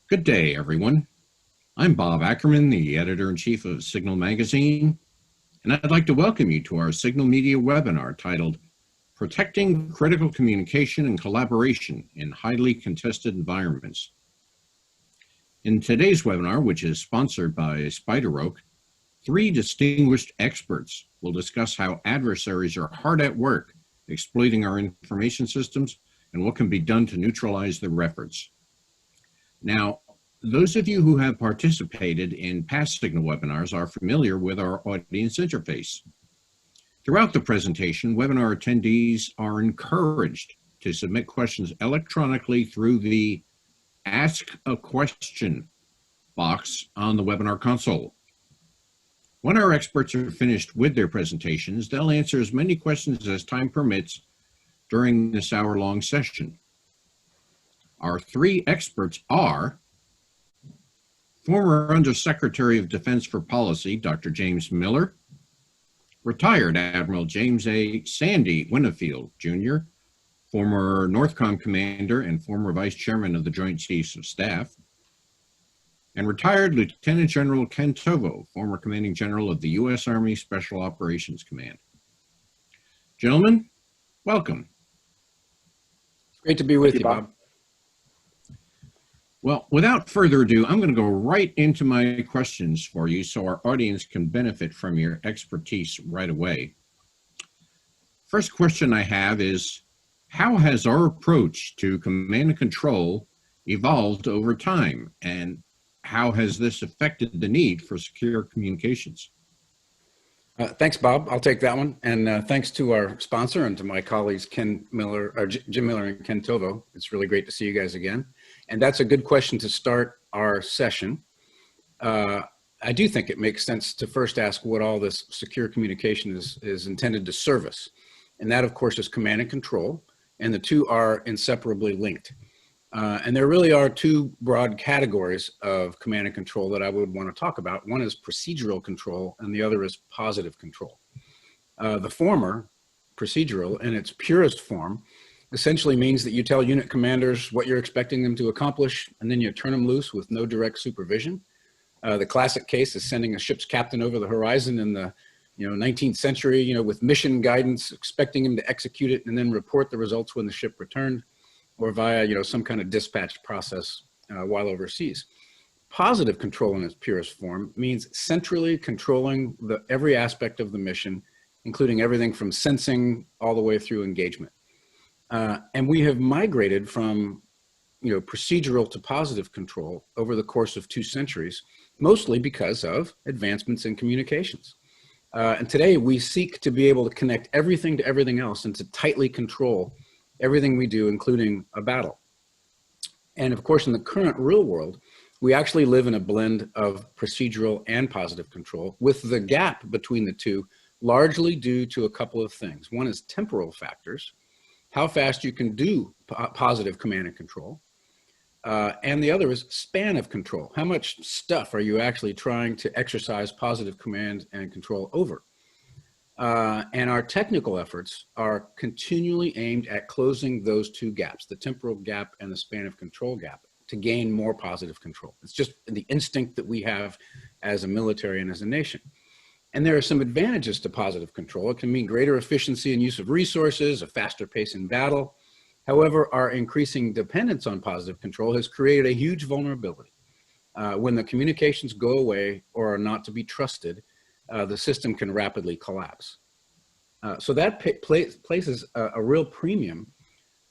Good day, everyone. I'm Bob Ackerman, the editor-in-chief of Signal Magazine, and I'd like to welcome you to our Signal Media webinar titled Protecting Critical Communication and Collaboration in Highly Contested Environments. In today's webinar, which is sponsored by SpiderOak, three distinguished experts will discuss how adversaries are hard at work exploiting our information systems and what can be done to neutralize their efforts. Now, those of you who have participated in past Signal webinars are familiar with our audience interface. Throughout the presentation, webinar attendees are encouraged to submit questions electronically through the Ask a Question box on the webinar console. When our experts are finished with their presentations, they'll answer as many questions as time permits during this hour-long session. Our three experts are former Undersecretary of Defense for Policy, Dr. James Miller, retired Admiral James A. Sandy Winnefeld, Jr., former NORTHCOM Commander and former Vice Chairman of the Joint Chiefs of Staff, and retired Lieutenant General Ken Tovo, former Commanding General of the U.S. Army Special Operations Command. Gentlemen, welcome. Great to be with you, Bob. Well, without further ado, I'm going to go right into my questions for you so our audience can benefit from your expertise right away. First question I have is, how has our approach to command and control evolved over time, and how has this affected the need for secure communications? Thanks, Bob. I'll take that one. And thanks to our sponsor and to my colleagues, Jim Miller and Ken Tovo. It's really great to see you guys again. And that's a good question to start our session. I do think it makes sense to first ask what all this secure communication is intended to service. And that, of course, is command and control. And the two are inseparably linked. And there really are two broad categories of command and control that I would want to talk about. One is procedural control, and the other is positive control. The former, procedural, in its purest form, essentially means that you tell unit commanders what you're expecting them to accomplish, and then you turn them loose with no direct supervision. The classic case is sending a ship's captain over the horizon in the 19th century, with mission guidance, expecting him to execute it and then report the results when the ship returned, or via some kind of dispatch process while overseas. Positive control in its purest form means centrally controlling every aspect of the mission, including everything from sensing all the way through engagement. And we have migrated from procedural to positive control over the course of 2 centuries, mostly because of advancements in communications. And today we seek to be able to connect everything to everything else and to tightly control everything we do, including a battle. And of course, in the current real world, we actually live in a blend of procedural and positive control, with the gap between the two largely due to a couple of things. One is temporal factors, how fast you can do positive command and control. And the other is span of control. How much stuff are you actually trying to exercise positive command and control over? And our technical efforts are continually aimed at closing those two gaps, the temporal gap and the span of control gap, to gain more positive control. It's just the instinct that we have as a military and as a nation. And there are some advantages to positive control. It can mean greater efficiency and use of resources, a faster pace in battle. However, our increasing dependence on positive control has created a huge vulnerability. When the communications go away or are not to be trusted, the system can rapidly collapse. So that places a real premium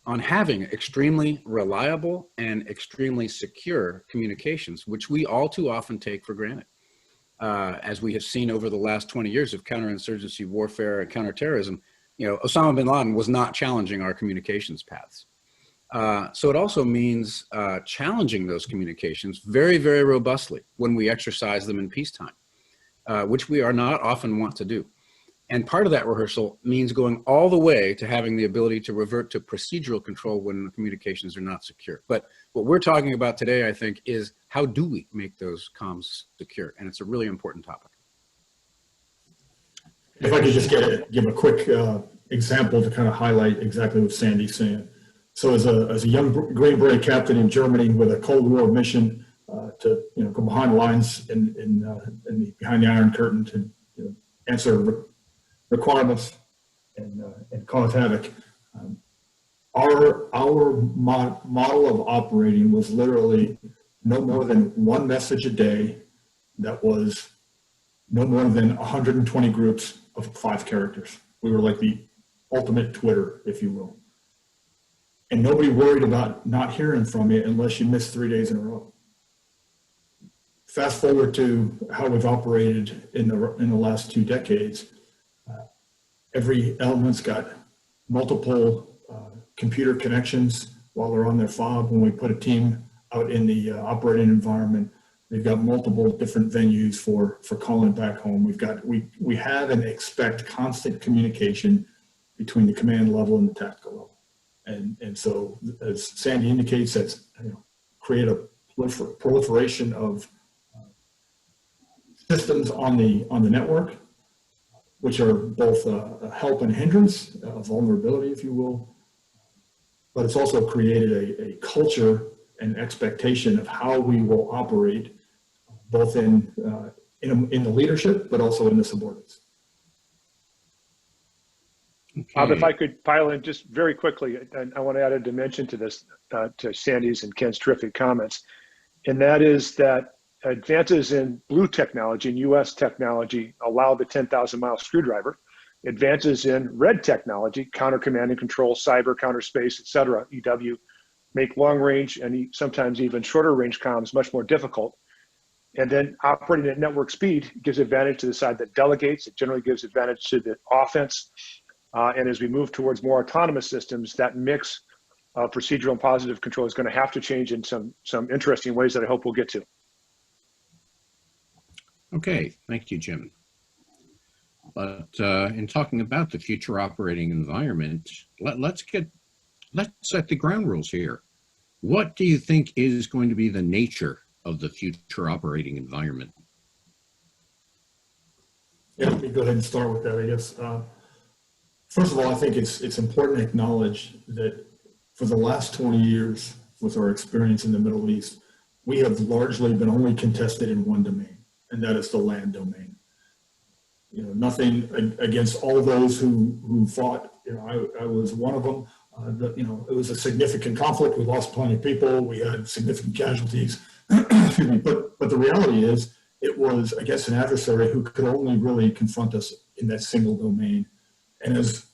on having extremely reliable and extremely secure communications, which we all too often take for granted. As we have seen over the last 20 years of counterinsurgency warfare and counterterrorism, Osama bin Laden was not challenging our communications paths. So it also means challenging those communications very, very robustly when we exercise them in peacetime. Which we are not often want to do. And part of that rehearsal means going all the way to having the ability to revert to procedural control when the communications are not secure. But what we're talking about today, I think, is how do we make those comms secure? And it's a really important topic. If I could just give a quick example to kind of highlight exactly what Sandy's saying. So as a young Green Beret captain in Germany with a Cold War mission, to go behind the lines behind the Iron Curtain to answer requirements and cause havoc. Our model of operating was literally no more than one message a day that was no more than 120 groups of 5 characters. We were like the ultimate Twitter, if you will. And nobody worried about not hearing from you unless you missed 3 days in a row. Fast forward to how we've operated in the last 2 decades. Every element's got multiple computer connections while they're on their fob. When we put a team out in the operating environment, they've got multiple different venues for calling back home. We have and expect constant communication between the command level and the tactical level. And so, as Sandy indicates, that's create a proliferation of systems on the network, which are both a help and hindrance, a vulnerability, if you will. But it's also created a culture and expectation of how we will operate, both in the leadership, but also in the subordinates. Okay. Bob, if I could pile in just very quickly, I want to add a dimension to this, to Sandy's and Ken's terrific comments, and that is that advances in blue technology and US technology allow the 10,000-mile screwdriver. Advances in red technology, counter command and control, cyber, counter space, et cetera, EW, make long range and sometimes even shorter range comms much more difficult. And then operating at network speed gives advantage to the side that delegates. It generally gives advantage to the offense. And as we move towards more autonomous systems, that mix of procedural and positive control is going to have to change in some interesting ways that I hope we'll get to. Okay, thank you, Jim. But in talking about the future operating environment, let's set the ground rules here. What do you think is going to be the nature of the future operating environment? Yeah, let me go ahead and start with that, I guess. First of all, I think it's important to acknowledge that for the last 20 years, with our experience in the Middle East, we have largely been only contested in one domain, and that is the land domain. Nothing against all those who fought. I was one of them. It was a significant conflict. We lost plenty of people. We had significant casualties. Excuse me. But the reality is, it was against an adversary who could only really confront us in that single domain. And as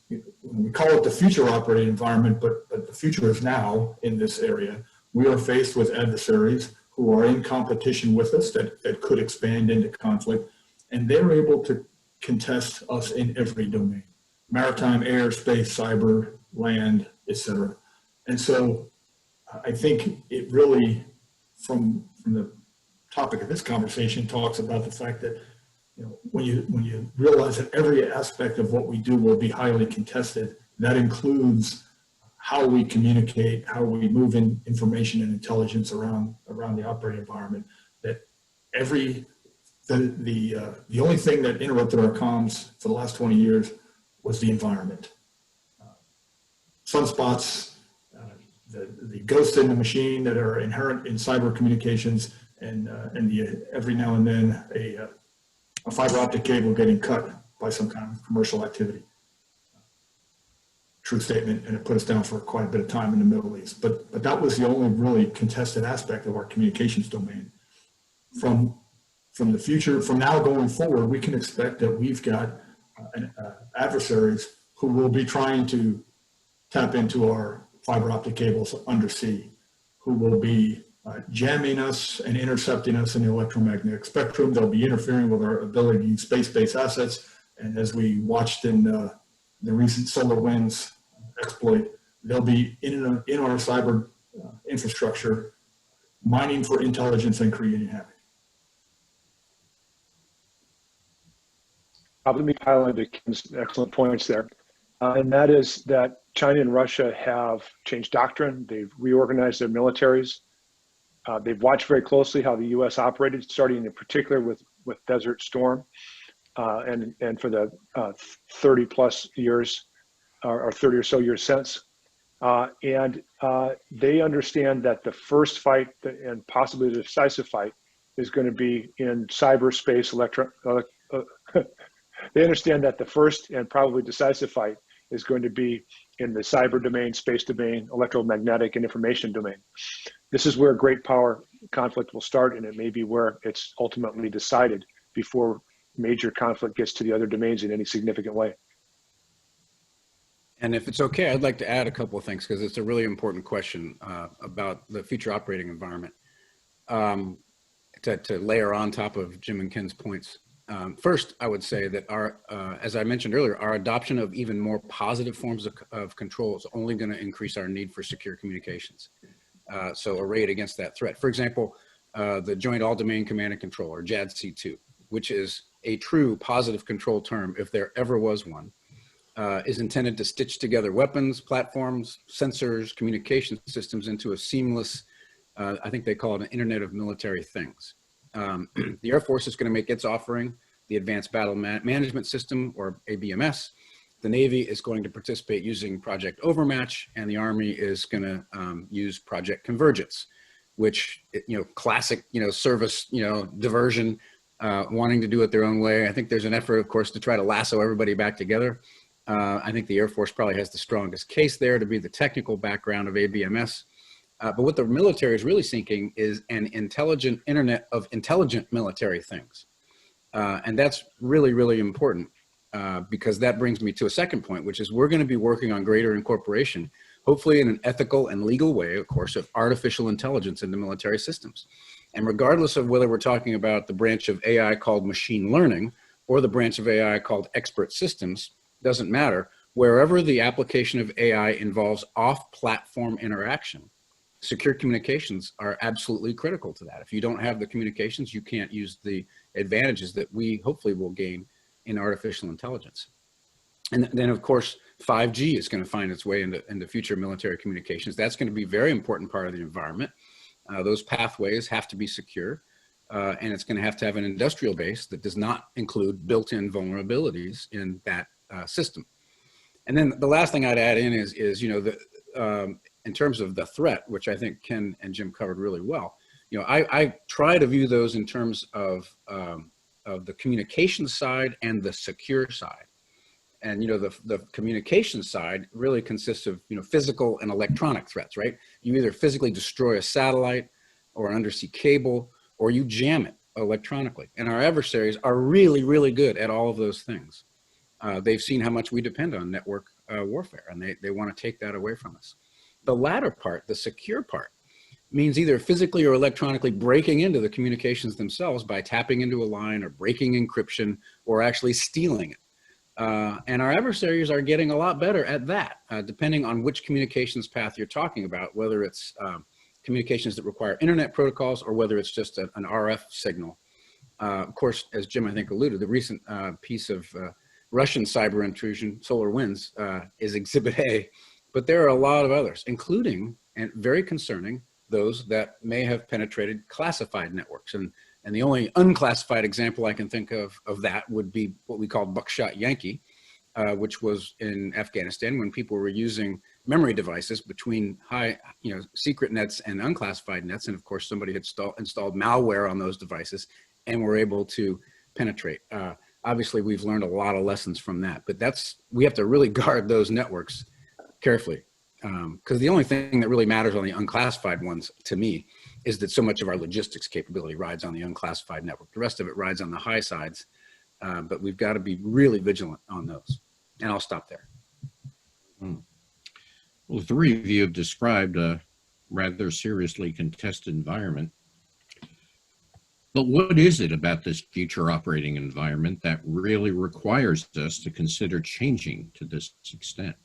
we call it the future operating environment, but the future is now in this area. We are faced with adversaries who are in competition with us that could expand into conflict, and they're able to contest us in every domain: maritime, air, space, cyber, land, etc. And so I think it really, from the topic of this conversation, talks about the fact that when you realize that every aspect of what we do will be highly contested, that includes how we communicate, how we move in information and intelligence around the operating environment. That the only thing that interrupted our comms for the last 20 years was the environment. Sunspots, the ghosts in the machine that are inherent in cyber communications, and every now and then a fiber optic cable getting cut by some kind of commercial activity. True statement, and it put us down for quite a bit of time in the Middle East. But that was the only really contested aspect of our communications domain. From the future, from now going forward, we can expect that we've got adversaries who will be trying to tap into our fiber optic cables undersea, who will be jamming us and intercepting us in the electromagnetic spectrum. They'll be interfering with our ability to use space-based assets. And as we watched in the recent SolarWinds exploit, they'll be in our cyber infrastructure, mining for intelligence and creating havoc. Let me pile into Ken's excellent points there. And that is that China and Russia have changed doctrine. They've reorganized their militaries. They've watched very closely how the U.S. operated, starting in particular with Desert Storm, and for the 30 plus years, or 30 or so years since. They understand that the first fight and possibly the decisive fight is going to be in cyberspace they understand that the first and probably decisive fight is going to be in the cyber domain, space domain, electromagnetic, and information domain. This is where great power conflict will start, and it may be where it's ultimately decided before major conflict gets to the other domains in any significant way. And if it's okay, I'd like to add a couple of things because it's a really important question about the future operating environment to layer on top of Jim and Ken's points. First, I would say that as I mentioned earlier, our adoption of even more positive forms of control is only going to increase our need for secure communications. So arrayed against that threat. For example, the Joint All-Domain Command and Control, or JADC2, which is a true positive control term, if there ever was one, is intended to stitch together weapons, platforms, sensors, communication systems into a seamless, I think they call it an Internet of Military Things. The Air Force is going to make its offering the Advanced Battle Management System, or ABMS. The Navy is going to participate using Project Overmatch, and the Army is going to use Project Convergence, which, classic, service, diversion, wanting to do it their own way. I think there's an effort, of course, to try to lasso everybody back together. I think the Air Force probably has the strongest case there to be the technical background of ABMS. But what the military is really seeking is an intelligent Internet of intelligent military things. And that's really, really important because that brings me to a second point, which is we're going to be working on greater incorporation, hopefully in an ethical and legal way, of course, of artificial intelligence into military systems. And regardless of whether we're talking about the branch of AI called machine learning or the branch of AI called expert systems, doesn't matter. Wherever the application of AI involves off-platform interaction, secure communications are absolutely critical to that. If you don't have the communications, you can't use the advantages that we hopefully will gain in artificial intelligence. And then, of course, 5G is going to find its way into future military communications. That's going to be a very important part of the environment. Those pathways have to be secure, and it's going to have an industrial base that does not include built-in vulnerabilities in that system. And then the last thing I'd add in is in terms of the threat, which I think Ken and Jim covered really well, I try to view those in terms of the communication side and the secure side. And, the communication side really consists of, physical and electronic threats, right? You either physically destroy a satellite or an undersea cable, or you jam it electronically. And our adversaries are really, really good at all of those things. They've seen how much we depend on network warfare, and they want to take that away from us. The latter part, the secure part, means either physically or electronically breaking into the communications themselves by tapping into a line or breaking encryption or actually stealing it. And our adversaries are getting a lot better at that, depending on which communications path you're talking about, whether it's communications that require internet protocols or whether it's just an RF signal. Of course, as Jim, I think, alluded, the recent piece of Russian cyber intrusion, SolarWinds, is Exhibit A, but there are a lot of others, including, and very concerning, those that may have penetrated classified networks. And the only unclassified example I can think of that would be what we call Buckshot Yankee, which was in Afghanistan when people were using memory devices between secret nets and unclassified nets. And of course, somebody had installed malware on those devices and were able to penetrate. Obviously, we've learned a lot of lessons from that, but we have to really guard those networks carefully. Because the only thing that really matters on the unclassified ones, to me, is that so much of our logistics capability rides on the unclassified network. The rest of it rides on the high sides, but we've got to be really vigilant on those. And I'll stop there. Well, the three of you have described a rather seriously contested environment. But what is it about this future operating environment that really requires us to consider changing to this extent?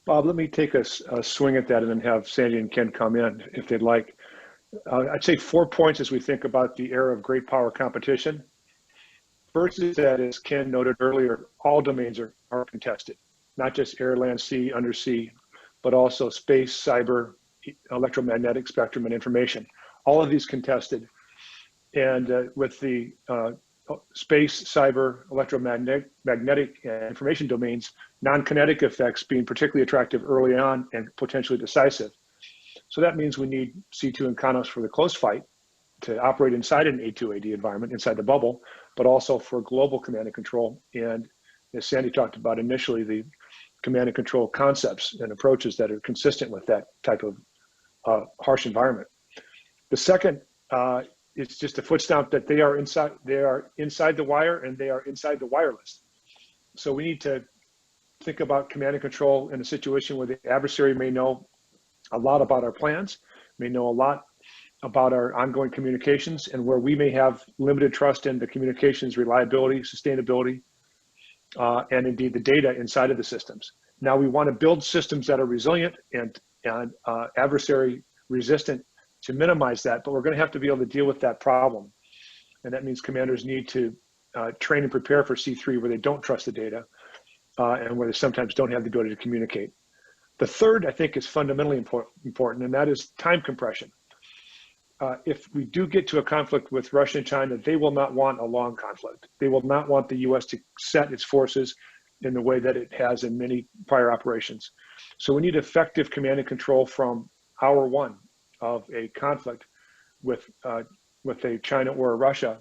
Bob, let me take a swing at that and then have Sandy and Ken come in if they'd like. I'd say 4 points as we think about the era of great power competition. First is that, as Ken noted earlier, all domains are contested, not just air, land, sea, undersea, but also space, cyber, electromagnetic spectrum, and information. All of these contested. And with the space, cyber, electromagnetic, and information domains, non-kinetic effects being particularly attractive early on and potentially decisive. So that means we need C2 and Kanos for the close fight to operate inside an A2AD environment, inside the bubble, but also for global command and control. And as Sandy talked about initially, the command and control concepts and approaches that are consistent with that type of harsh environment. The second is just a foot stomp that they are inside the wire and they are inside the wireless. So we need to think about command and control in a situation where the adversary may know a lot about our plans, may know a lot about our ongoing communications, and where we may have limited trust in the communications reliability, sustainability, and indeed the data inside of the systems. Now we want to build systems that are resilient and adversary resistant to minimize that, but we're going to have to be able to deal with that problem. And that means commanders need to train and prepare for C3 where they don't trust the data and where they sometimes don't have the ability to communicate. The third, I think, is fundamentally important, and that is time compression. If we do get to a conflict with Russia and China, they will not want a long conflict. They will not want the US to set its forces in the way that it has in many prior operations. So we need effective command and control from hour one of a conflict with a China or a Russia.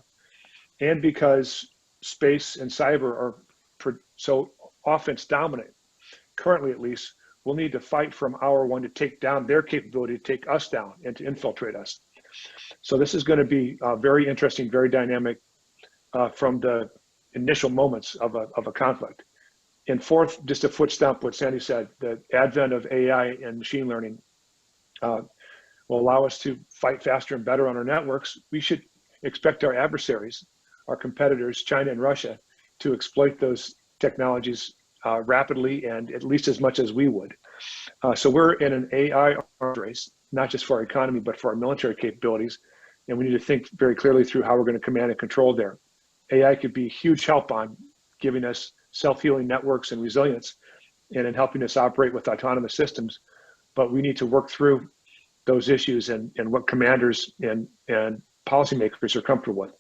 And because space and cyber are so offense dominant, currently at least, we'll need to fight from hour one to take down their capability to take us down and to infiltrate us. So this is going to be very interesting, very dynamic from the initial moments of a conflict. And fourth, just a foot stomp what Sandy said, the advent of AI and machine learning will allow us to fight faster and better on our networks. We should expect our adversaries, our competitors, China and Russia, to exploit those technologies rapidly and at least as much as we would. So we're in an AI arms race, not just for our economy, but for our military capabilities. And we need to think very clearly through how we're going to command and control there. AI could be a huge help on giving us self-healing networks and resilience and in helping us operate with autonomous systems. But we need to work through those issues and what commanders and policymakers are comfortable with.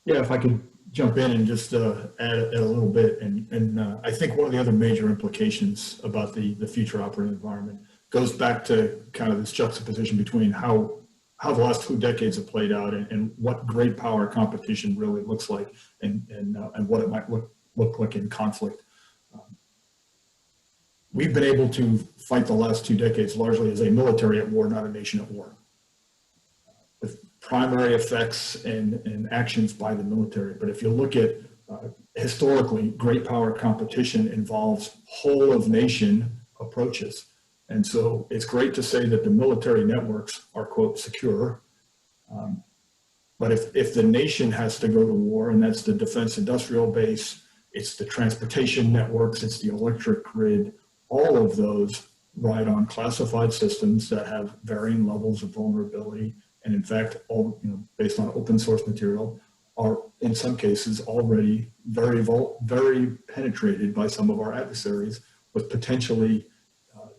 Yeah, if I could jump in and just add a little bit. And I think one of the other major implications about the future operating environment goes back to kind of this juxtaposition between how the last 2 decades have played out and what great power competition really looks like and what it might look like in conflict. We've been able to fight the last 2 decades largely as a military at war, not a nation at war, with primary effects and actions by the military. But if you look at historically, great power competition involves whole of nation approaches. And so it's great to say that the military networks are, quote, secure. But if the nation has to go to war, and that's the defense industrial base, it's the transportation networks, it's the electric grid, all of those ride on classified systems that have varying levels of vulnerability. And in fact, all based on open source material, are in some cases already very penetrated by some of our adversaries with potentially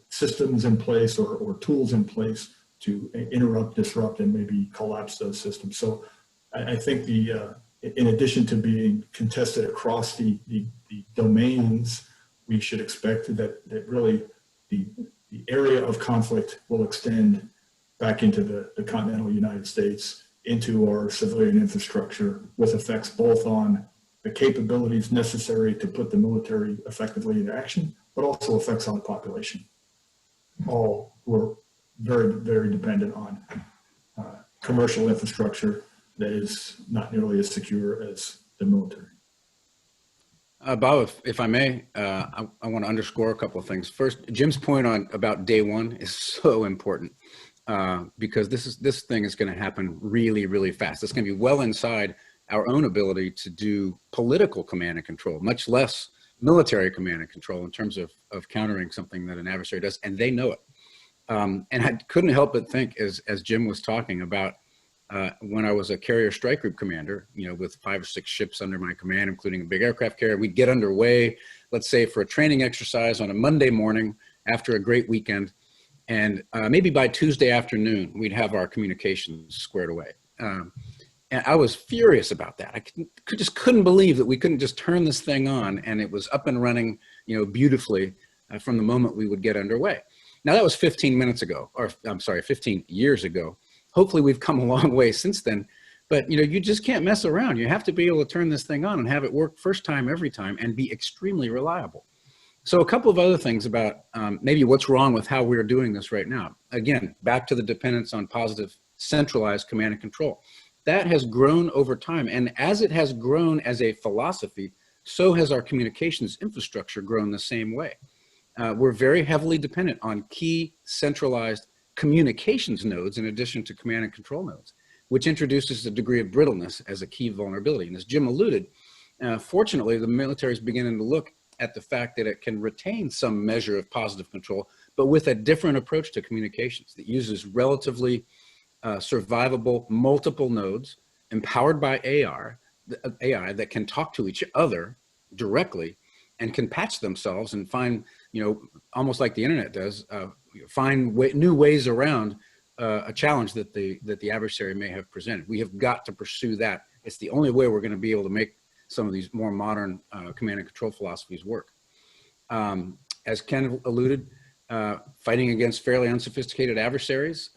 systems in place or tools in place to interrupt, disrupt, and maybe collapse those systems. So I think in addition to being contested across the domains, we should expect that really the area of conflict will extend back into the continental United States, into our civilian infrastructure, with effects both on the capabilities necessary to put the military effectively into action, but also effects on the population. All who are very, very dependent on commercial infrastructure that is not nearly as secure as the military. Bob, if I may, I want to underscore a couple of things. First, Jim's point about day one is so important because this thing is going to happen really, really fast. It's going to be well inside our own ability to do political command and control, much less military command and control in terms of countering something that an adversary does, and they know it. And I couldn't help but think, as Jim was talking about, when I was a carrier strike group commander, with 5 or 6 ships under my command, including a big aircraft carrier, we'd get underway, let's say for a training exercise on a Monday morning after a great weekend. And maybe by Tuesday afternoon, we'd have our communications squared away. And I was furious about that. I just couldn't believe that we couldn't just turn this thing on and it was up and running, beautifully from the moment we would get underway. Now that was 15 minutes ago, or I'm sorry, 15 years ago. Hopefully we've come a long way since then, but you just can't mess around. You have to be able to turn this thing on and have it work first time, every time, and be extremely reliable. So a couple of other things about maybe what's wrong with how we're doing this right now. Again, back to the dependence on positive centralized command and control. That has grown over time. And as it has grown as a philosophy, so has our communications infrastructure grown the same way. We're very heavily dependent on key centralized communications nodes in addition to command and control nodes, which introduces a degree of brittleness as a key vulnerability. And as Jim alluded, fortunately, the military is beginning to look at the fact that it can retain some measure of positive control, but with a different approach to communications that uses relatively survivable multiple nodes empowered by AI that can talk to each other directly and can patch themselves and find, almost like the internet does, find new ways around a challenge that the adversary may have presented. We have got to pursue that. It's the only way we're going to be able to make some of these more modern command and control philosophies work. As Ken alluded, fighting against fairly unsophisticated adversaries,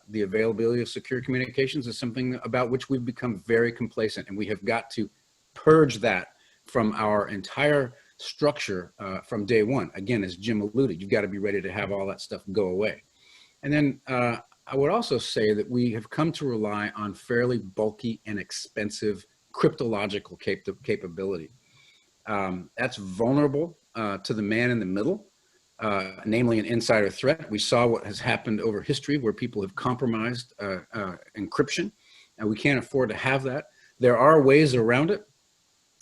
the availability of secure communications is something about which we've become very complacent, and we have got to purge that from our entire structure from day one. Again, as Jim alluded, you've got to be ready to have all that stuff go away. And then I would also say that we have come to rely on fairly bulky and expensive cryptological capability. That's vulnerable to the man in the middle, namely an insider threat. We saw what has happened over history where people have compromised encryption, and we can't afford to have that. There are ways around it.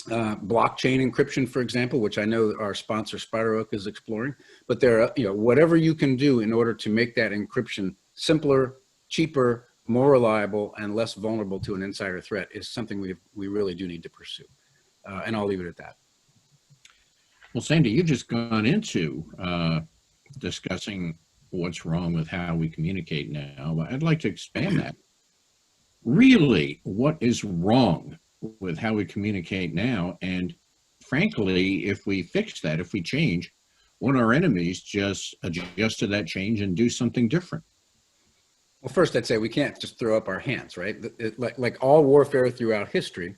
Blockchain encryption, for example, which I know our sponsor SpiderOak is exploring, but there are, whatever you can do in order to make that encryption simpler, cheaper, more reliable, and less vulnerable to an insider threat is something we really do need to pursue. And I'll leave it at that. Well, Sandy, you've just gone into discussing what's wrong with how we communicate now. I'd like to expand that. Really, what is wrong with how we communicate now? And frankly, if we fix that, if we change, won't our enemies just adjust to that change and do something different? Well, first, I'd say we can't just throw up our hands, right? Like all warfare throughout history,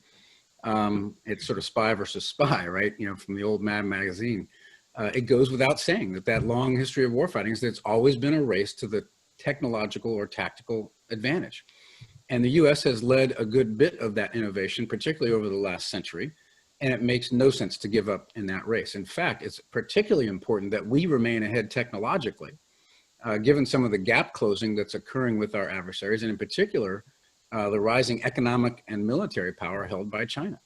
it's sort of spy versus spy, right? From the old Mad magazine. It goes without saying that long history of warfighting is that it's always been a race to the technological or tactical advantage. And the US has led a good bit of that innovation, particularly over the last century, and it makes no sense to give up in that race. In fact, it's particularly important that we remain ahead technologically, given some of the gap closing that's occurring with our adversaries, and in particular, the rising economic and military power held by China.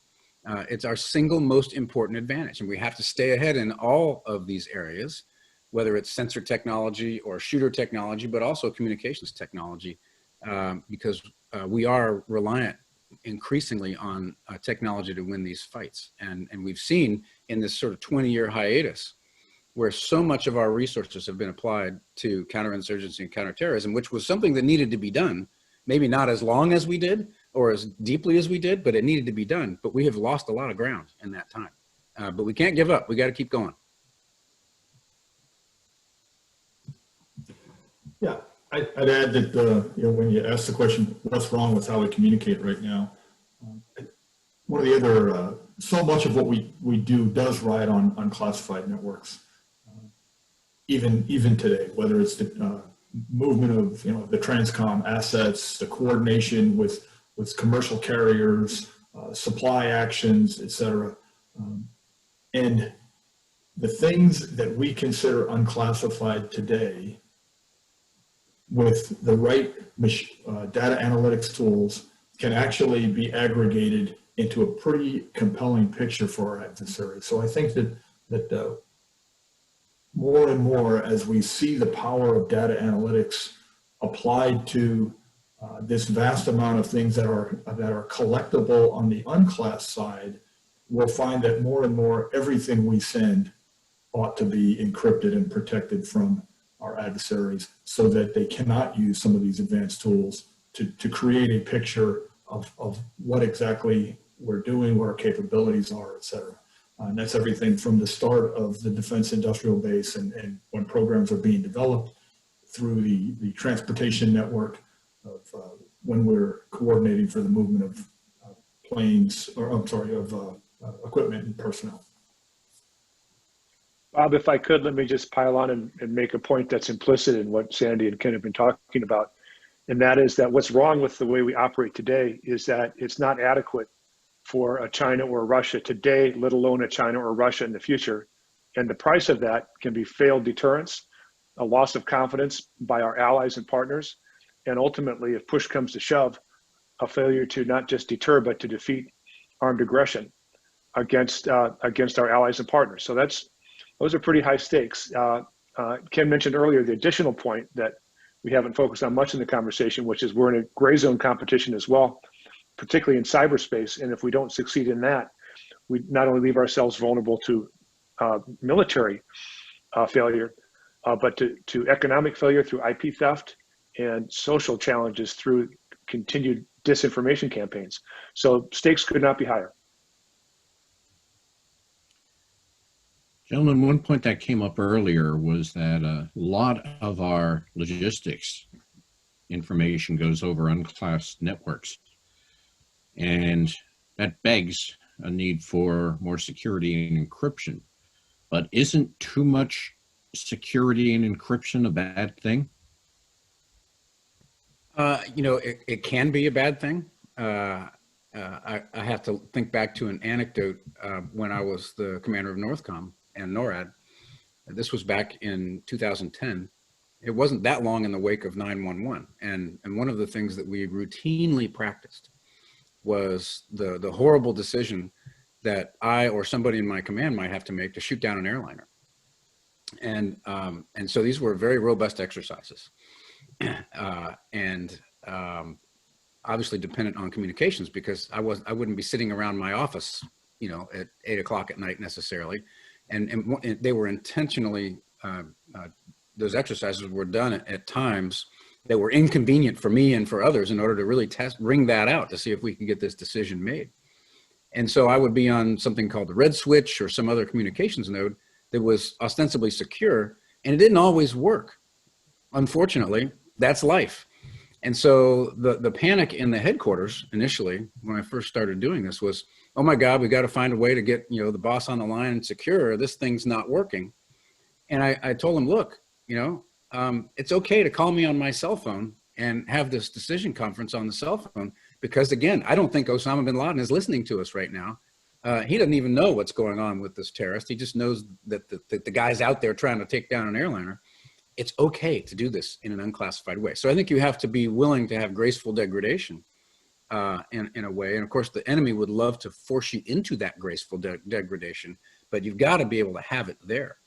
It's our single most important advantage, and we have to stay ahead in all of these areas, whether it's sensor technology or shooter technology, but also communications technology, because we are reliant increasingly on technology to win these fights. And we've seen in this sort of 20-year hiatus where so much of our resources have been applied to counterinsurgency and counterterrorism, which was something that needed to be done, maybe not as long as we did or as deeply as we did, but it needed to be done. But we have lost a lot of ground in that time. But we can't give up. We got to keep going. Yeah, I'd add that when you ask the question, what's wrong with how we communicate right now? One of the other, so much of what we do does ride on classified networks. Even today, whether it's the movement of the Transcom assets, the coordination with commercial carriers, supply actions, et cetera. And the things that we consider unclassified today, with the right data analytics tools, can actually be aggregated into a pretty compelling picture for our adversaries. So I think that more and more, as we see the power of data analytics applied to this vast amount of things that are collectible on the unclassed side, we'll find that more and more everything we send ought to be encrypted and protected from our adversaries so that they cannot use some of these advanced tools to create a picture of what exactly we're doing, what our capabilities are, et cetera. And that's everything from the start of the defense industrial base and when programs are being developed through the transportation network of when we're coordinating for the movement of planes, or I'm sorry, of equipment and personnel. Bob, if I could, let me just pile on and make a point that's implicit in what Sandy and Ken have been talking about. And that is that what's wrong with the way we operate today is that it's not adequate for a China or a Russia today, let alone a China or Russia in the future. And the price of that can be failed deterrence, a loss of confidence by our allies and partners, and ultimately, if push comes to shove, a failure to not just deter, but to defeat armed aggression against our allies and partners. So those are pretty high stakes. Ken mentioned earlier the additional point that we haven't focused on much in the conversation, which is we're in a gray zone competition as well, particularly in cyberspace. And if we don't succeed in that, we not only leave ourselves vulnerable to military failure, but to economic failure through IP theft and social challenges through continued disinformation campaigns. So stakes could not be higher. Gentlemen, one point that came up earlier was that a lot of our logistics information goes over unclassed networks. And that begs a need for more security and encryption. But isn't too much security and encryption a bad thing? It can be a bad thing. I have to think back to an anecdote when I was the commander of NORTHCOM and NORAD. This was back in 2010. It wasn't that long in the wake of 9/11. And one of the things that we routinely practiced was the horrible decision that I or somebody in my command might have to make to shoot down an airliner. And so these were very robust exercises. Obviously dependent on communications, because I wouldn't be sitting around my office, at 8 o'clock at night necessarily. And they were intentionally, those exercises were done at times that were inconvenient for me and for others in order to really ring that out to see if we could get this decision made. And so I would be on something called the red switch or some other communications node that was ostensibly secure, and it didn't always work. Unfortunately, that's life. And so the panic in the headquarters initially, when I first started doing this, was, oh my God, we got to find a way to get the boss on the line and secure. This thing's not working. And I told him, look, it's okay to call me on my cell phone and have this decision conference on the cell phone, because again, I don't think Osama bin Laden is listening to us right now. He doesn't even know what's going on with this terrorist. He just knows that the guy's out there trying to take down an airliner. It's okay to do this in an unclassified way. So I think you have to be willing to have graceful degradation in a way. And of course, the enemy would love to force you into that graceful degradation, but you've got to be able to have it there.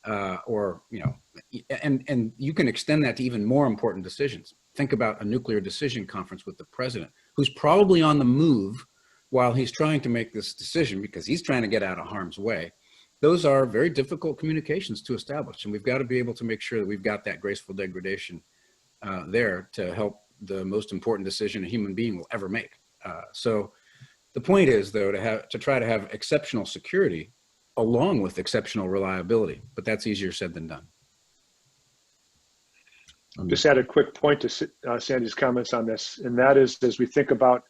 And you can extend that to even more important decisions. Think about a nuclear decision conference with the president, who's probably on the move while he's trying to make this decision because he's trying to get out of harm's way. Those are very difficult communications to establish, and we've got to be able to make sure that we've got that graceful degradation there to help the most important decision a human being will ever make. So the point is, though, to try to have exceptional security along with exceptional reliability, but that's easier said than done. Just add a quick point to Sandy's comments on this, and that is, as we think about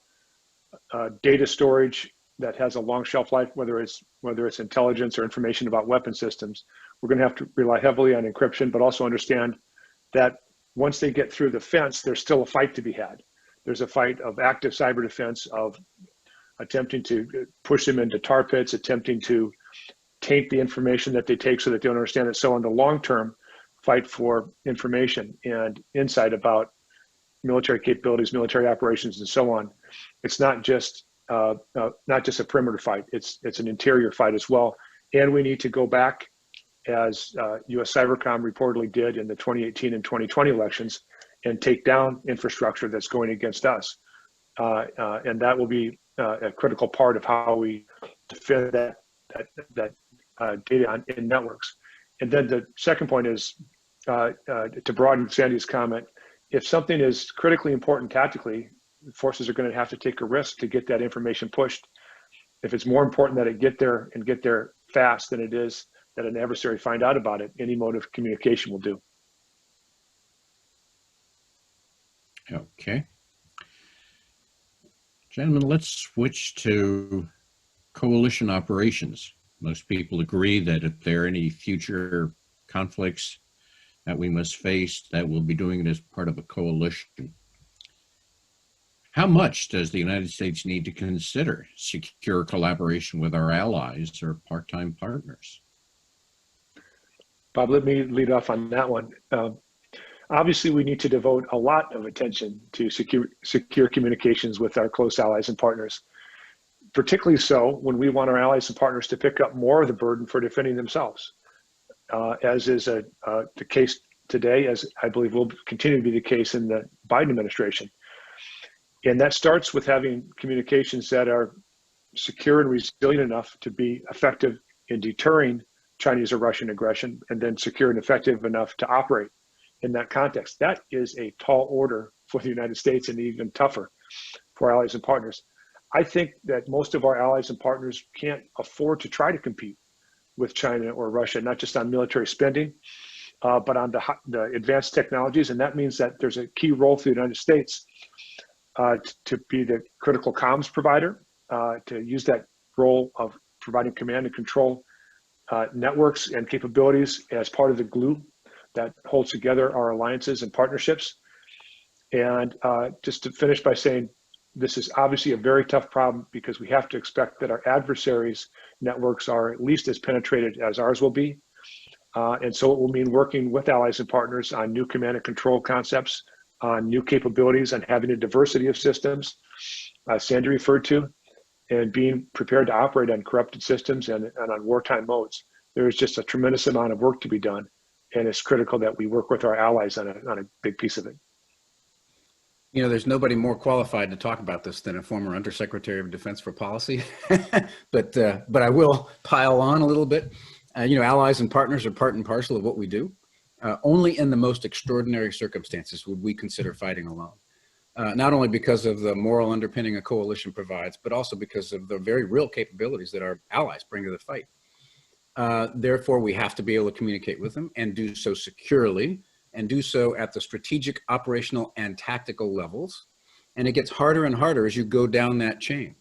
data storage that has a long shelf life, whether it's intelligence or information about weapon systems, we're going to have to rely heavily on encryption, but also understand that once they get through the fence, there's still a fight to be had. There's a fight of active cyber defense, of attempting to push them into tar pits, attempting to taint the information that they take so that they don't understand it. So in the long term, fight for information and insight about military capabilities, military operations, and so on. It's not just a perimeter fight. It's an interior fight as well. And we need to go back, as U.S. Cybercom reportedly did in the 2018 and 2020 elections, and take down infrastructure that's going against us. And that will be a critical part of how we defend that data in networks. And then the second point is, to broaden Sandy's comment, if something is critically important tactically, forces are going to have to take a risk to get that information pushed. If it's more important that it get there and get there fast than it is that an adversary find out about it, any mode of communication will do. Okay. Gentlemen, let's switch to coalition operations. Most people agree that if there are any future conflicts that we must face, that we'll be doing it as part of a coalition. How much does the United States need to consider secure collaboration with our allies or part-time partners? Bob, let me lead off on that one. Obviously, we need to devote a lot of attention to secure communications with our close allies and partners, particularly so when we want our allies and partners to pick up more of the burden for defending themselves, as is the case today, as I believe will continue to be the case in the Biden administration. And that starts with having communications that are secure and resilient enough to be effective in deterring Chinese or Russian aggression, and then secure and effective enough to operate in that context. That is a tall order for the United States, and even tougher for our allies and partners. I think that most of our allies and partners can't afford to try to compete with China or Russia, not just on military spending, but on the advanced technologies. And that means that there's a key role for the United States to be the critical comms provider, to use that role of providing command and control networks and capabilities as part of the glue that holds together our alliances and partnerships. And just to finish by saying, this is obviously a very tough problem, because we have to expect that our adversaries' networks are at least as penetrated as ours will be. And so it will mean working with allies and partners on new command and control concepts, on new capabilities, and having a diversity of systems, Sandy referred to, and being prepared to operate on corrupted systems and on wartime modes. There is just a tremendous amount of work to be done, and it's critical that we work with our allies on a big piece of it. You know, there's nobody more qualified to talk about this than a former Undersecretary of Defense for Policy, but I will pile on a little bit. You know, allies and partners are part and parcel of what we do. Only in the most extraordinary circumstances would we consider fighting alone. Not only because of the moral underpinning a coalition provides, but also because of the very real capabilities that our allies bring to the fight. Therefore, we have to be able to communicate with them and do so securely, and do so at the strategic, operational, and tactical levels. And it gets harder and harder as you go down that chain,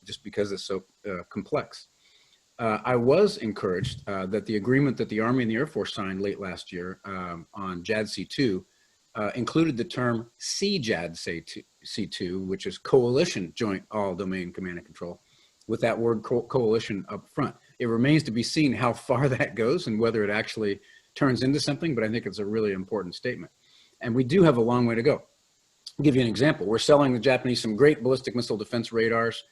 just because it's so complex. I was encouraged that the agreement that the Army and the Air Force signed late last year on JADC2 included the term CJADC2, which is Coalition Joint All Domain Command and Control, with that word coalition up front. It remains to be seen how far that goes and whether it actually turns into something, but I think it's a really important statement. And we do have a long way to go. I'll give you an example. We're selling the Japanese some great ballistic missile defense radars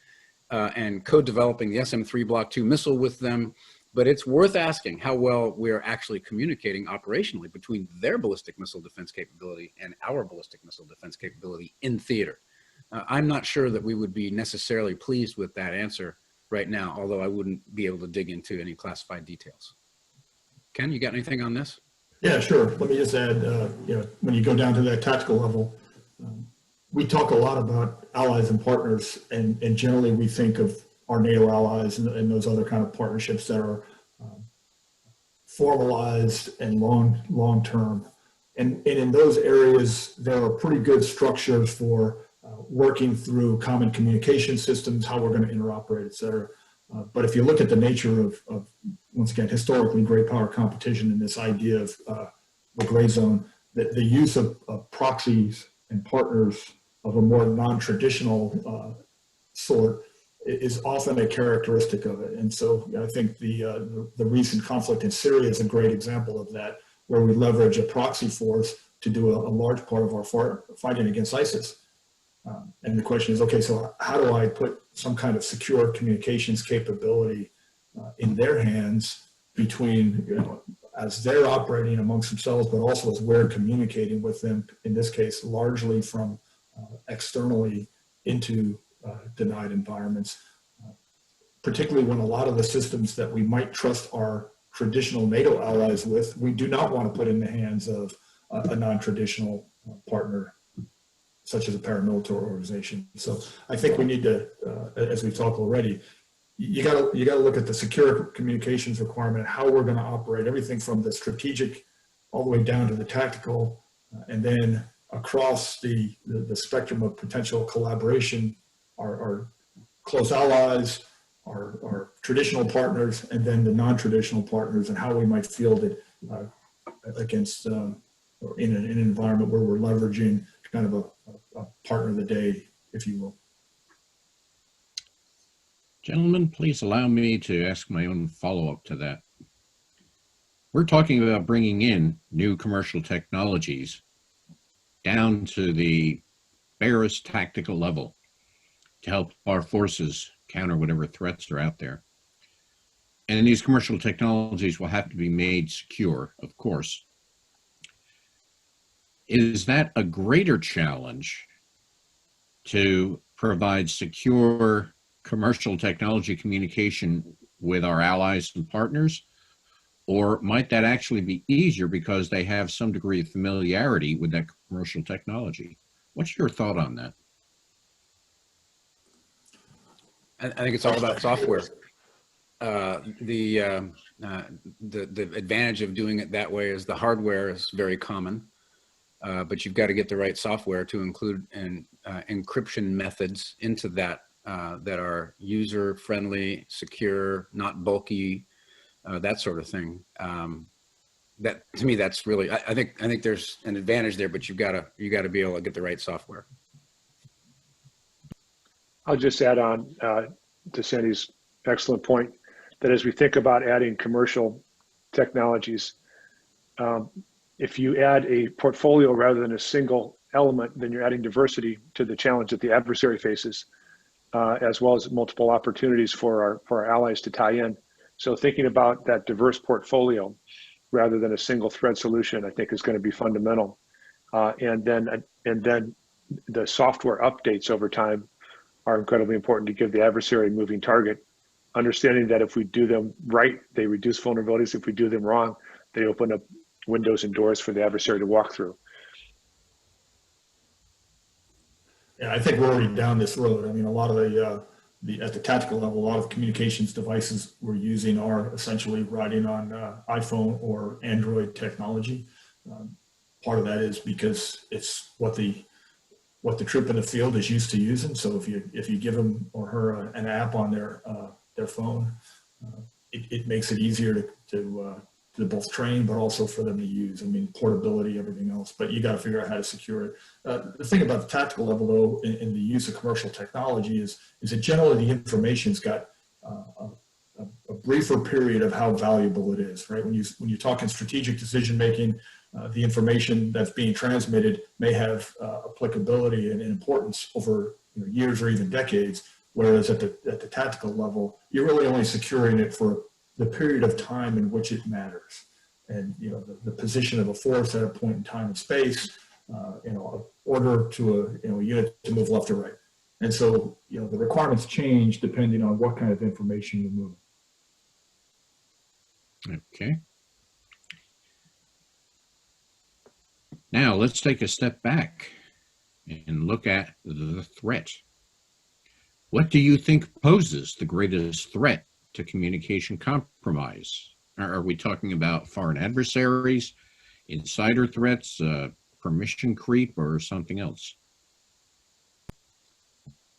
and co-developing the SM-3 Block 2 missile with them, but it's worth asking how well we're actually communicating operationally between their ballistic missile defense capability and our ballistic missile defense capability in theater. I'm not sure that we would be necessarily pleased with that answer right now, although I wouldn't be able to dig into any classified details. Ken, you got anything on this? Yeah, sure. Let me just add, you know, when you go down to that tactical level, we talk a lot about allies and partners, and generally we think of our NATO allies and those other kind of partnerships that are formalized and long-term. And in those areas, there are pretty good structures for working through common communication systems, how we're going to interoperate, et cetera. But if you look at the nature of once again, historically great power competition and this idea of the gray zone, the use of proxies and partners of a more non-traditional sort is often a characteristic of it. And so I think the recent conflict in Syria is a great example of that, where we leverage a proxy force to do a large part of our fighting against ISIS. And the question is, okay, so how do I put some kind of secure communications capability in their hands between, you know, as they're operating amongst themselves, but also as we're communicating with them, in this case, largely from externally into denied environments, particularly when a lot of the systems that we might trust our traditional NATO allies with, we do not want to put in the hands of a non-traditional partner. such as a paramilitary organization. So I think we need to, as we've talked already, you got to look at the secure communications requirement, how we're going to operate everything from the strategic all the way down to the tactical, and then across the spectrum of potential collaboration, our close allies, our traditional partners, and then the non-traditional partners, and how we might field it against or in an environment where we're leveraging kind of a partner of the day, if you will. Gentlemen, please allow me to ask my own follow-up to that. We're talking about bringing in new commercial technologies down to the barest tactical level to help our forces counter whatever threats are out there. And these commercial technologies will have to be made secure, of course. Is that a greater challenge to provide secure commercial technology communication with our allies and partners? Or might that actually be easier because they have some degree of familiarity with that commercial technology? What's your thought on that? I think it's all about software. The advantage of doing it that way is the hardware is very common, but you've got to get the right software to include encryption methods into that that are user-friendly, secure, not bulky, that sort of thing. That to me, that's really. I think there's an advantage there, but you got to be able to get the right software. I'll just add on to Sandy's excellent point that as we think about adding commercial technologies, if you add a portfolio rather than a single element, then you're adding diversity to the challenge that the adversary faces, as well as multiple opportunities for our allies to tie in. So thinking about that diverse portfolio rather than a single thread solution, I think is going to be fundamental. And then the software updates over time are incredibly important to give the adversary a moving target, understanding that if we do them right, they reduce vulnerabilities. If we do them wrong, they open up windows and doors for the adversary to walk through. Yeah, I think we're already down this road. I mean, a lot of at the tactical level, a lot of communications devices we're using are essentially riding on iPhone or Android technology. Part of that is because it's what the troop in the field is used to using. So if you give him or her an app on their phone, it makes it easier to both train, but also for them to use. I mean, portability, everything else, but you got to figure out how to secure it. The thing about the tactical level, though, in the use of commercial technology is that generally the information's got a briefer period of how valuable it is, right? When you're talking strategic decision making, the information that's being transmitted may have applicability and importance over years or even decades, whereas at the tactical level, you're really only securing it for the period of time in which it matters, and the position of a force at a point in time and space, order to a unit to move left or right, and so the requirements change depending on what kind of information you move. Okay. Now let's take a step back and look at the threat. What do you think poses the greatest threat to communication compromise? Are we talking about foreign adversaries, insider threats, permission creep, or something else?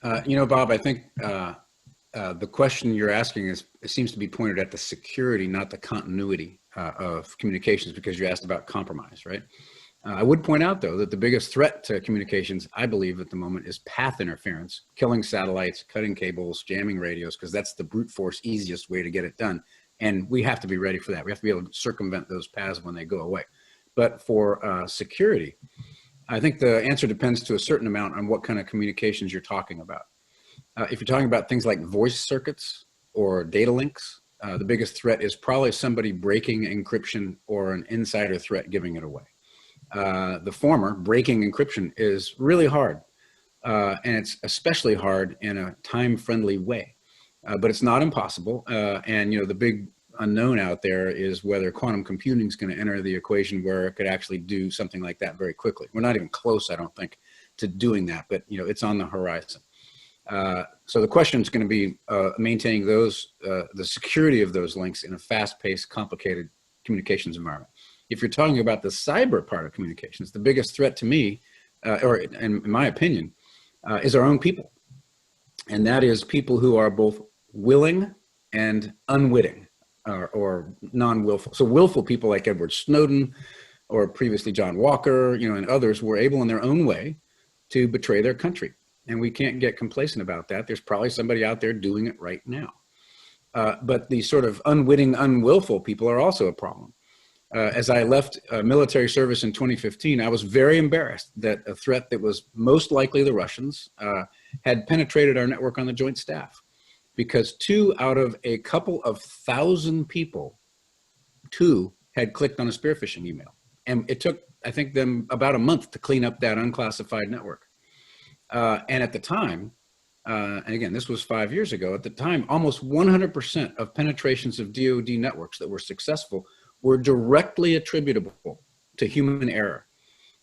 Bob, I think the question you're asking it seems to be pointed at the security, not the continuity of communications, because you asked about compromise, right? I would point out, though, that the biggest threat to communications, I believe, at the moment is path interference, killing satellites, cutting cables, jamming radios, because that's the brute force easiest way to get it done. And we have to be ready for that. We have to be able to circumvent those paths when they go away. But for security, I think the answer depends to a certain amount on what kind of communications you're talking about. If you're talking about things like voice circuits or data links, the biggest threat is probably somebody breaking encryption or an insider threat giving it away. The former, breaking encryption, is really hard, and it's especially hard in a time-friendly way, but it's not impossible. And the big unknown out there is whether quantum computing is going to enter the equation where it could actually do something like that very quickly. We're not even close, I don't think, to doing that, but it's on the horizon. So the question is going to be maintaining those, the security of those links in a fast-paced, complicated communications environment. If you're talking about the cyber part of communications, the biggest threat to me, or in my opinion, is our own people. And that is people who are both willing and unwitting, or non-willful. So willful people like Edward Snowden or previously John Walker, and others were able in their own way to betray their country. And we can't get complacent about that. There's probably somebody out there doing it right now. But the sort of unwitting, unwillful people are also a problem. As I left military service in 2015, I was very embarrassed that a threat that was most likely the Russians had penetrated our network on the Joint Staff, because 2 out of a couple of thousand people, 2 had clicked on a spear phishing email. And it took, I think, them about a month to clean up that unclassified network. And at the time, and again, this was 5 years ago, at the time, almost 100% of penetrations of DoD networks that were successful were directly attributable to human error,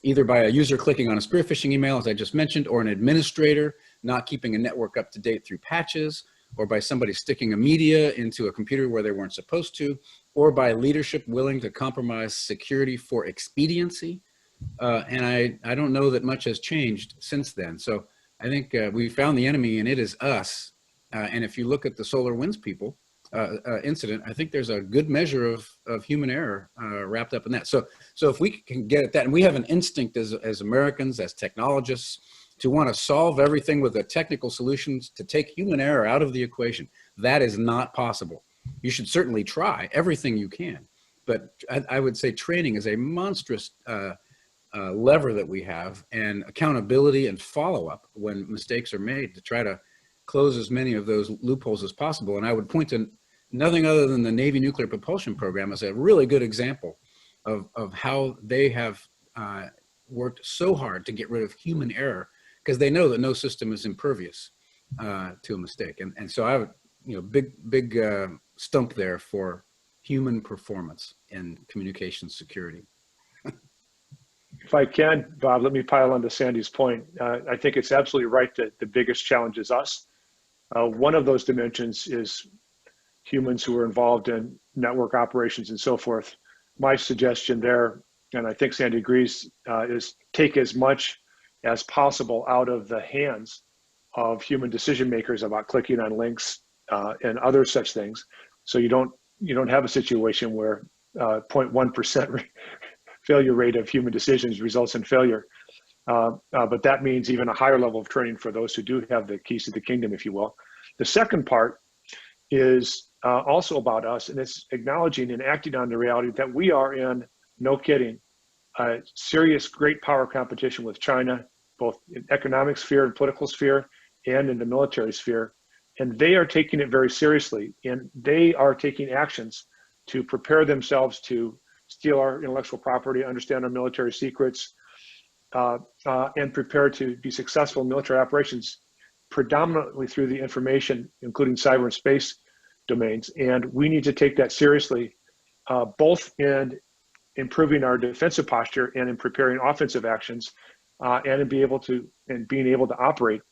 either by a user clicking on a spear phishing email, as I just mentioned, or an administrator not keeping a network up to date through patches, or by somebody sticking a media into a computer where they weren't supposed to, or by leadership willing to compromise security for expediency. And I don't know that much has changed since then. So I think we found the enemy, and it is us. And if you look at the SolarWinds people incident, I think there's a good measure of human error wrapped up in that. So if we can get at that, and we have an instinct as Americans, as technologists, to want to solve everything with the technical solutions to take human error out of the equation. That is not possible. You should certainly try everything you can, but I would say training is a monstrous lever that we have, and accountability and follow-up when mistakes are made to try to close as many of those loopholes as possible. And I would point to nothing other than the Navy nuclear propulsion program as a really good example of how they have worked so hard to get rid of human error, because they know that no system is impervious to a mistake. And so I would, big stump there for human performance in communication security. If I can, Bob, let me pile on to Sandy's point. I think it's absolutely right that the biggest challenge is us. One of those dimensions is humans who are involved in network operations and so forth. My suggestion there, and I think Sandy agrees, is take as much as possible out of the hands of human decision makers about clicking on links and other such things. So you don't have a situation where 0.1% failure rate of human decisions results in failure. But that means even a higher level of training for those who do have the keys to the kingdom, if you will. The second part is also about us, and it's acknowledging and acting on the reality that we are in, no kidding, a serious great power competition with China, both in economic sphere and political sphere and in the military sphere. And they are taking it very seriously, and they are taking actions to prepare themselves to steal our intellectual property, understand our military secrets, and prepare to be successful in military operations, predominantly through the information, including cyber and space domains. And we need to take that seriously, both in improving our defensive posture and in preparing offensive actions, and in being able to operate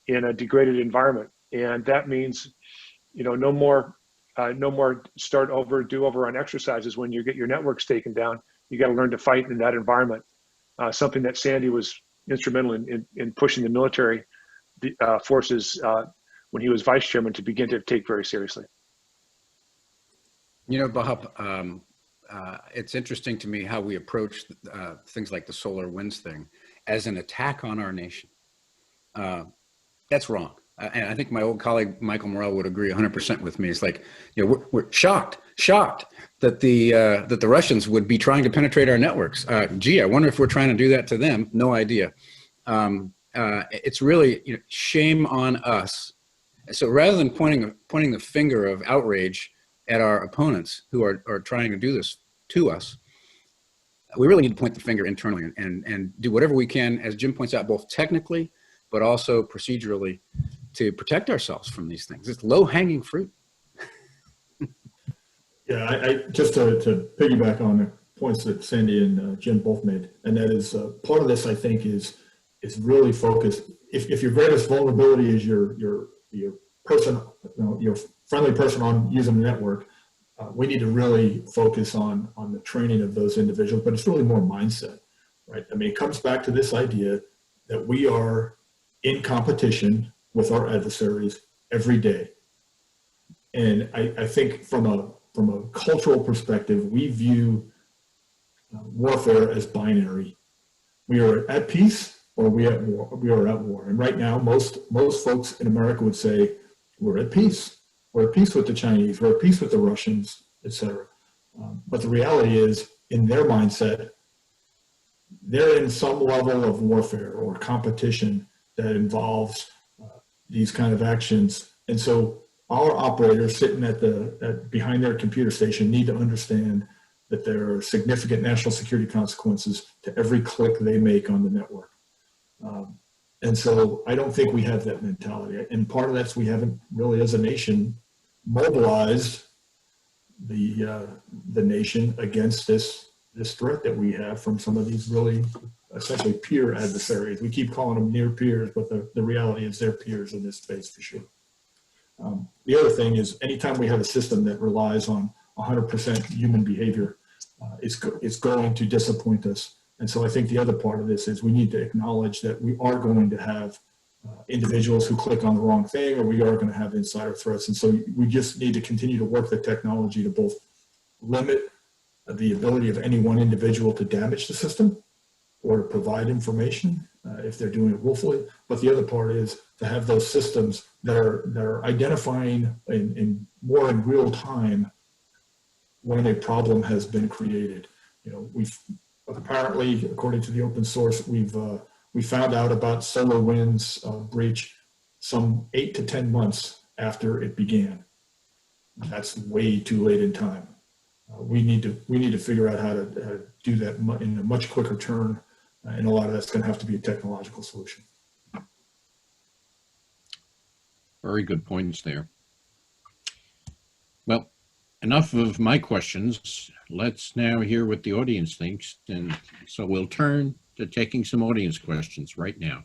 in a degraded environment. And that means, no more start over, do over on exercises when you get your networks taken down. You got to learn to fight in that environment. Something that Sandy was instrumental in pushing the military forces when he was vice chairman to begin to take very seriously. Bob, it's interesting to me how we approach things like the SolarWinds thing as an attack on our nation. That's wrong. And I think my old colleague, Michael Morrell, would agree 100% with me. It's like, we're shocked that the Russians would be trying to penetrate our networks. Gee, I wonder if we're trying to do that to them. No idea. It's really, shame on us. So rather than pointing the finger of outrage at our opponents who are trying to do this to us, we really need to point the finger internally and do whatever we can, as Jim points out, both technically, but also procedurally, to protect ourselves from these things. It's low-hanging fruit. Yeah, I just to piggyback on the points that Sandy and Jim both made, and that is part of this, I think, is is really focused. If your greatest vulnerability is your person, your friendly person on using the network, we need to really focus on the training of those individuals, but it's really more mindset, right? I mean, it comes back to this idea that we are in competition with our adversaries every day. And I think from a cultural perspective, we view warfare as binary. We are at peace or we are at war. And right now, most folks in America would say we're at peace. We're at peace with the Chinese. We're at peace with the Russians, etc. But the reality is, in their mindset, they're in some level of warfare or competition that involves these kind of actions. And so our operators sitting behind their computer station need to understand that there are significant national security consequences to every click they make on the network. And so I don't think we have that mentality. And part of that's we haven't really, as a nation, mobilized the nation against this threat that we have from some of these really essentially peer adversaries. We keep calling them near peers, but the reality is they're peers in this space for sure. The other thing is anytime we have a system that relies on 100% human behavior, it's going to disappoint us. And so I think the other part of this is we need to acknowledge that we are going to have individuals who click on the wrong thing, or we are going to have insider threats. And so we just need to continue to work the technology to both limit the ability of any one individual to damage the system or to provide information if they're doing it willfully. But the other part is to have those systems that are identifying in more in real time when a problem has been created. You know, we've apparently, according to the open source, we found out about SolarWinds breach some 8 to 10 months after it began. That's way too late in time. We need to figure out how to do that in a much quicker turn, and a lot of that's going to have to be a technological solution. Very good points there. Well, enough of my questions. Let's now hear what the audience thinks. And so we'll turn to taking some audience questions right now.